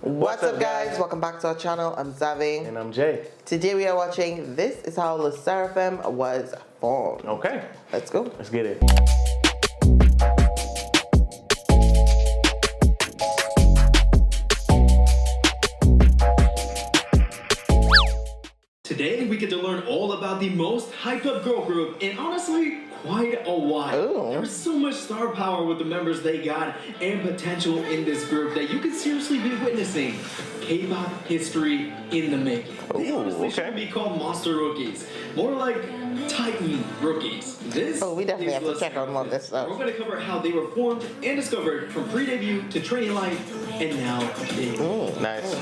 What's up guys? Welcome back to our channel. I'm Xavé. And I'm Jay. Today we are watching This Is How SSERAFIM Was Formed. Okay. Let's go. Let's get it. Today we get to learn all about the most hyped up girl group in honestly quite a while. Ooh. There's so much star power with the members they got and potential in this group that you could seriously be witnessing K-pop history in the making. They honestly shouldn't be called monster rookies, more like Titan rookies. We definitely have to check on all this stuff. We're going to cover how they were formed and discovered from pre-debut to training life and now debut. Nice.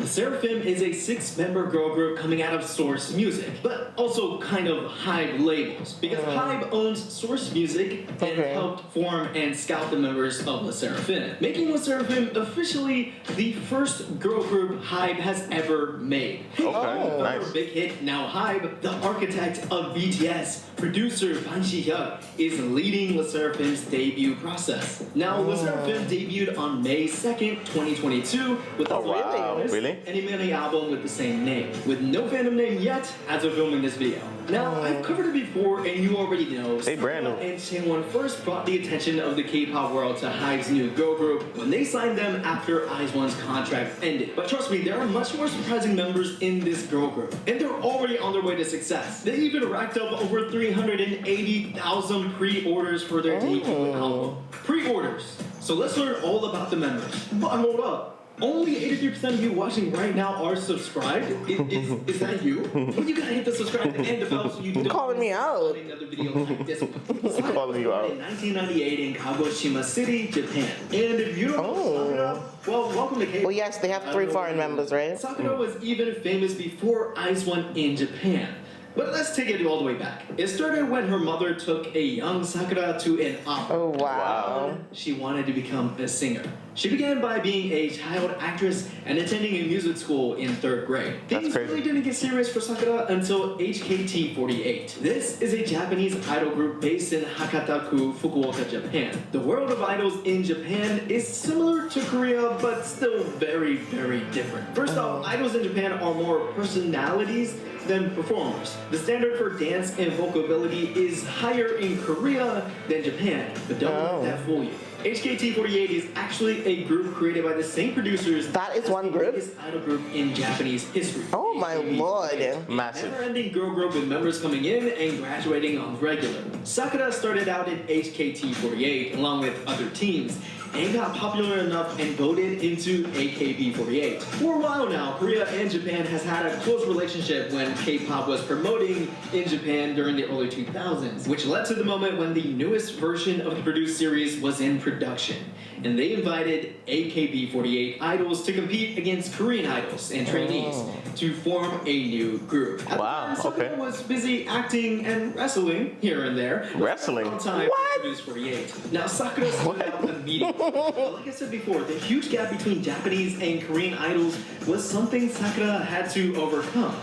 SSERAFIM is a 6-member girl group coming out of Source Music, but also kind of HYBE labels, because HYBE owns Source Music and helped form and scout the members of SSERAFIM, making SSERAFIM officially the first girl group HYBE has ever made. Nice. Big hit, now HYBE, the architect of BTS, producer Ban Si-hyuk, is leading SSERAFIM's debut process. Now, SSERAFIM debuted on May 2nd, 2022 with Really? and a mini album with the same name, with no fandom name yet as of filming this video. Now, I've covered it before, and you already know. They brand new. And Chaewon first brought the attention of the K-pop world to HYBE's new girl group when they signed them after IZ*ONE's contract ended. But trust me, there are much more surprising members in this girl group, and they're already on their way to success. They even racked up over 380,000 pre-orders for their debut album. Pre-orders. So let's learn all about the members. But hold up. Only 83% of you watching right now are subscribed. Is that you? Well, you gotta hit the subscribe and the bell so you don't calling me out. Another video like this one. Calling you out. In 1998 in Kagoshima City, Japan. And if you don't know Sakura, well, welcome to K-pop. Well, yes, they have 3 foreign members, right? Sakura was even famous before IZ*ONE in Japan. But let's take it all the way back. It started when her mother took a young Sakura to an opera. Oh, wow. She wanted to become a singer. She began by being a child actress and attending a music school in 3rd grade. Things really didn't get serious for Sakura until HKT48. This is a Japanese idol group based in Hakata-ku, Fukuoka, Japan. The world of idols in Japan is similar to Korea, but still very, very different. First off, idols in Japan are more personalities than performers. The standard for dance and vocal ability is higher in Korea than Japan, but don't let that fool you. HKT48 is actually a group created by the same producers. That is one group? The biggest idol group in Japanese history. Oh my lord. Massive. Never-ending girl group with members coming in and graduating on the regular. Sakura started out in HKT48 along with other teams, and got popular enough and voted into AKB48. For a while now, Korea and Japan has had a close relationship when K-pop was promoting in Japan during the early 2000s, which led to the moment when the newest version of the produced series was in production. And they invited AKB48 idols to compete against Korean idols and trainees to form a new group. Wow, Sakura was busy acting and wrestling here and there. Wrestling? What? 48. Now, Sakura stood out immediately. But like I said before, the huge gap between Japanese and Korean idols was something Sakura had to overcome.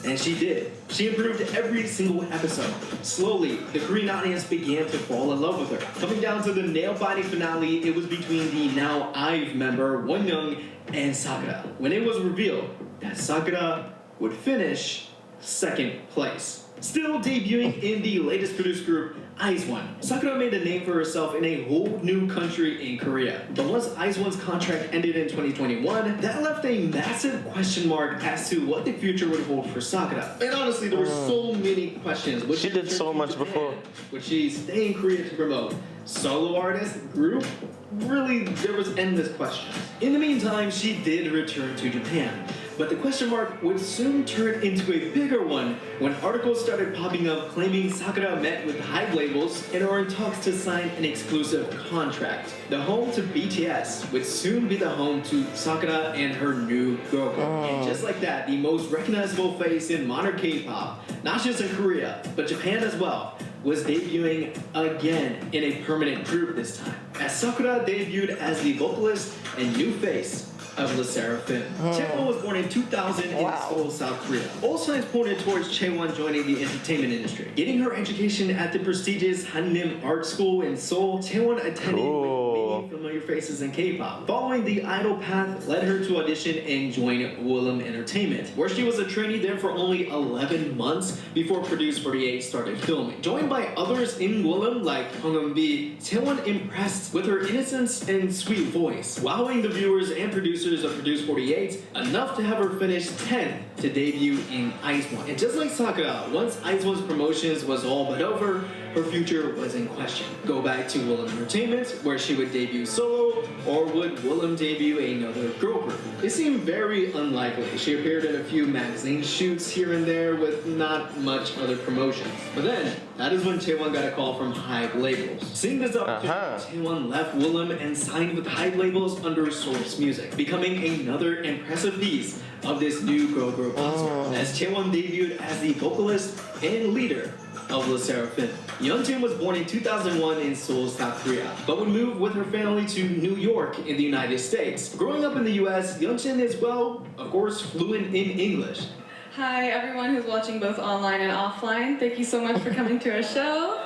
And she did. She improved every single episode. Slowly, the Korean audience began to fall in love with her. Coming down to the nail-biting finale, it was between the now IVE member, Wonyoung, and Sakura, when it was revealed that Sakura would finish 2nd place. Still debuting in the latest produced group, IZ*ONE. Sakura made a name for herself in a whole new country in Korea. But once IZ*ONE's contract ended in 2021, that left a massive question mark as to what the future would hold for Sakura. And honestly, there were so many questions. She did so much before. Would she stay in Korea to promote? Solo artist? Group? Really, there was endless questions. In the meantime, she did return to Japan. But the question mark would soon turn into a bigger one when articles started popping up claiming Sakura met with HYBE labels and are in talks to sign an exclusive contract. The home to BTS would soon be the home to Sakura and her new girl group. And just like that, the most recognizable face in modern K-pop, not just in Korea, but Japan as well, was debuting again in a permanent group this time, as Sakura debuted as the vocalist and new face of LYFT. Chaewon was born in 2000 in Seoul, South Korea. All signs pointed towards Chaewon joining the entertainment industry. Getting her education at the prestigious Hannim Art School in Seoul, Chaewon attended with many familiar faces in K-pop. Following the idol path led her to audition and join YOUNOW Entertainment, where she was a trainee there for only 11 months before Produce 48 started filming. Joined by others in YOUNOW like Hong Eun-bi, Chaewon impressed with her innocence and sweet voice, wowing the viewers and producers of Produce 48 enough to have her finish 10th to debut in IZ*ONE. And just like Sakura, once IZ*ONE's promotions was all but over, her future was in question. Go back to YOUNOW Entertainment, where she would debut solo, or would YOUNOW debut another girl group? It seemed very unlikely. She appeared in a few magazine shoots here and there with not much other promotion. But then, that is when Chaewon got a call from HYBE labels. Seeing this opportunity, Chaewon left YOUNOW and signed with HYBE labels under Source Music, becoming another impressive piece of this new girl group as Chaewon debuted as the vocalist and leader of SSERAFIM. Yeonjun was born in 2001 in Seoul, South Korea, but would move with her family to New York in the United States. Growing up in the US, Yeonjun is, well, of course, fluent in English. Hi, everyone who's watching both online and offline. Thank you so much for coming to our show.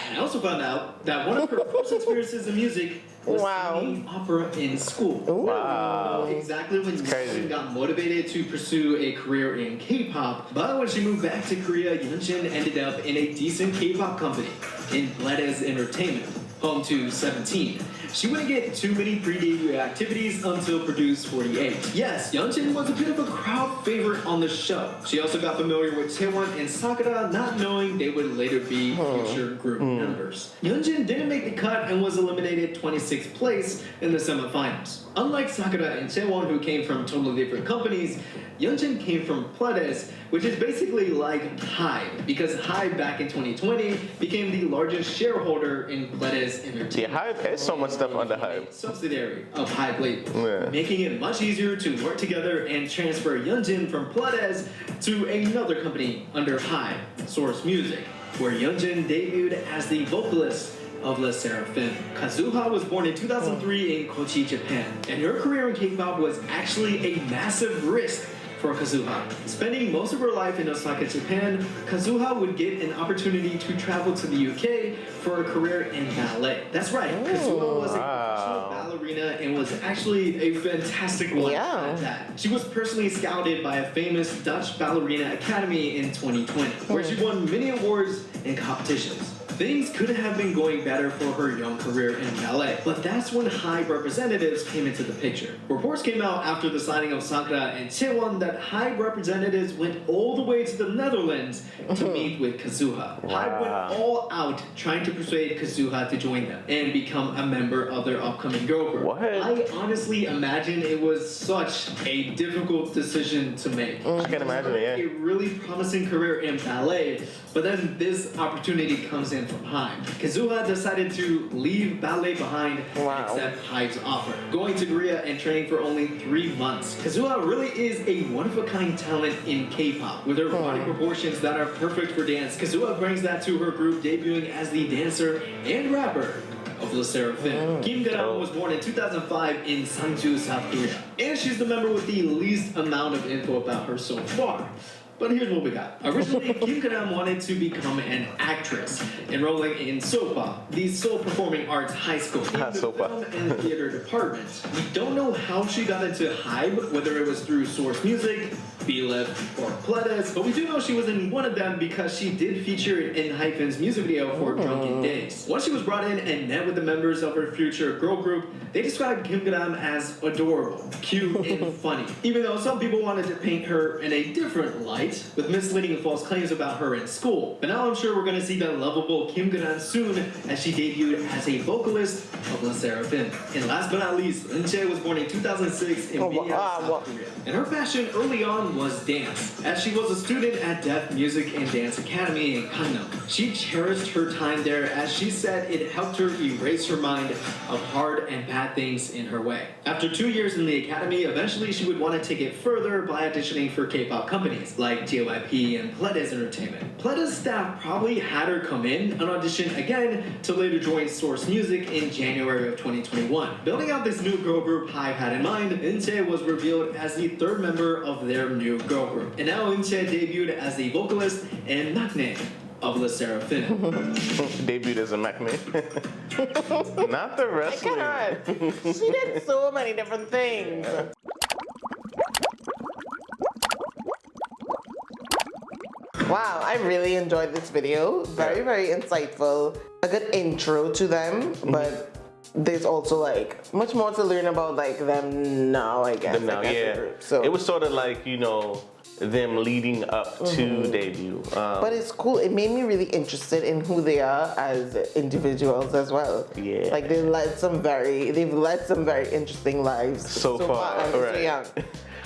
I also found out that one of her first experiences in music was singing opera in school. Wow. Exactly when Yeonjun got motivated to pursue a career in K-pop, but when she moved back to Korea, Yeonjun ended up in a decent K-pop company in Bledes Entertainment, home to 17. She wouldn't get too many pre-debut activities until Produce 48. Yes, Yeonjun was a bit of a crowd favorite on the show. She also got familiar with Chaewon and Sakura, not knowing they would later be future group members. Yeonjun didn't make the cut and was eliminated 26th place in the semifinals. Unlike Sakura and Chaewon, who came from totally different companies, Yeonjun came from Bledes, which is basically like HYBE, because HYBE back in 2020 became the largest shareholder in Bledes Entertainment. Yeah, HYBE has so much stuff under HYBE. Subsidiary of HYBE label, making it much easier to work together and transfer Yeonjun from Bledes to another company under HYBE, Source Music, where Yeonjun debuted as the vocalist of SSERAFIM. Kazuha was born in 2003 in Kochi, Japan, and her career in K-pop was actually a massive risk for Kazuha. Spending most of her life in Osaka, Japan, Kazuha would get an opportunity to travel to the UK for a career in ballet. That's right, Kazuha was a professional ballerina and was actually a fantastic one at that. She was personally scouted by a famous Dutch ballerina academy in 2020, where she won many awards and competitions. Things could have been going better for her young career in ballet, but that's when HYBE representatives came into the picture. Reports came out after the signing of Sakura and Chaewon that HYBE representatives went all the way to the Netherlands to meet with Kazuha. HYBE went all out trying to persuade Kazuha to join them and become a member of their upcoming girl group. I honestly imagine it was such a difficult decision to make. I can imagine it, A really promising career in ballet, but then this opportunity comes in from HYBE. Kazuha decided to leave ballet behind and accept HYBE's offer, going to Korea and training for only 3 months. Kazuha really is a one-of-a-kind talent in K-pop, with her body proportions that are perfect for dance. Kazuha brings that to her group, debuting as the dancer and rapper of SSERAFIM. Kim Ga-nam was born in 2005 in Sangju, South Korea, and she's the member with the least amount of info about her so far. But here's what we got. Originally, Kim Ga-nam wanted to become an actress, enrolling in SOPA, the Seoul Performing Arts High School, in the film and theater department. We don't know how she got into HYBE, whether it was through Source Music, B-LYFT, or Bledes, but we do know she was in one of them because she did feature in Hyphen's music video for Drunken Days. Once she was brought in and met with the members of her future girl group, they described Kim Ga-nam as adorable, cute, and funny, even though some people wanted to paint her in a different light, with misleading and false claims about her in school. But now I'm sure we're going to see that lovable Kim Ga-nam soon, as she debuted as a vocalist of SSERAFIM. And last but not least, Eunchae was born in 2006 in South Korea. And her passion early on one was dance, as she was a student at Deaf Music and Dance Academy in Gangnam. She cherished her time there as she said it helped her erase her mind of hard and bad things in her way. After 2 years in the academy, eventually she would want to take it further by auditioning for K-pop companies like JYP and Pledis Entertainment. Pledis staff probably had her come in and audition again to later join Source Music in January of 2021. Building out this new girl group HYBE had in mind, Eunchae was revealed as the third member of their new girl group. And now Eunchae debuted as the vocalist and maknae of SSERAFIM. Debuted as a maknae. Not the wrestling. God, she did so many different things. Wow, I really enjoyed this video. Very, very insightful. A good intro to them, but there's also like much more to learn about like them now, I guess. Them now, as a yeah. group. So it was sort of like, you know, them leading up to debut. but it's cool. It made me really interested in who they are as individuals as well. Yeah. Like they've led some very interesting lives So far, and they're so right. young.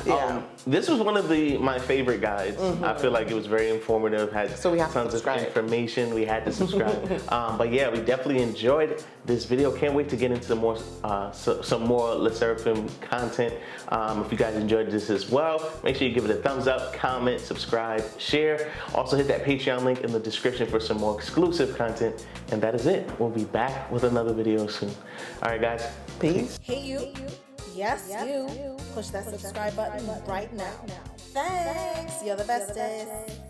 Yeah. This was one of my favorite guides. I feel like it was very informative, had So we have to tons of subscribe. information. We had to subscribe. But yeah, we definitely enjoyed this video. Can't wait to get into some more SSERAFIM content. If you guys enjoyed this as well, make sure you give it a thumbs up, comment, subscribe, share. Also hit that Patreon link in the description for some more exclusive content. And that is it. We'll be back with another video soon. All right, guys. Peace. Hey you. Yes, you. Push that subscribe button right now. Thanks. You're the bestest.